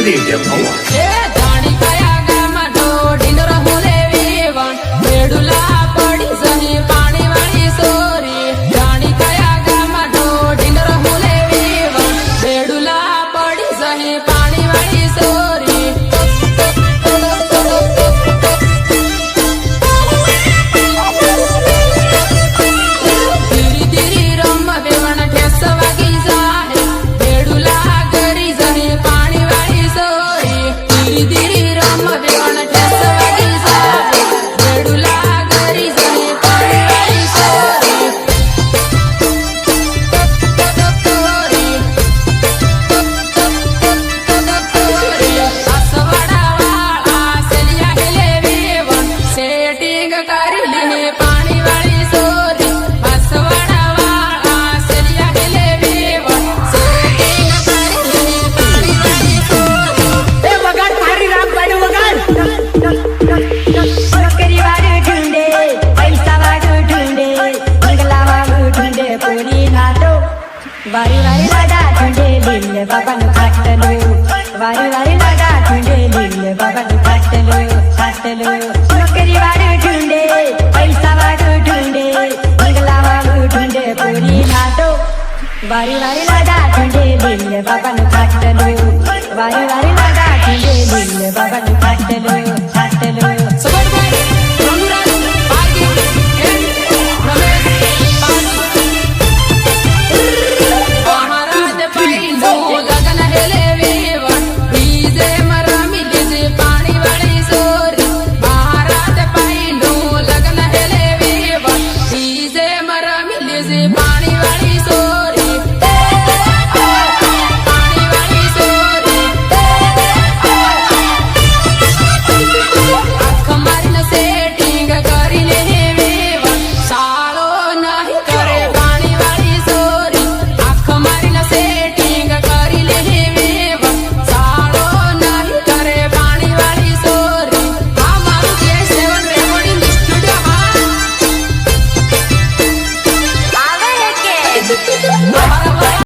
Creative Award. वारी वारी लाडा ठुंडे लिल्ले बाबानु खाटलो वारी वारी लाडा ठुंडे लिल्ले बाबानु खाटलो नोकरी वाडू ठुंडे पैसा वाडू ठुंडे मंगला वाडू ठुंडे पूरी नाटो वारी वारी लाडा ठुंडे लिल्ले बाबानु खाटलो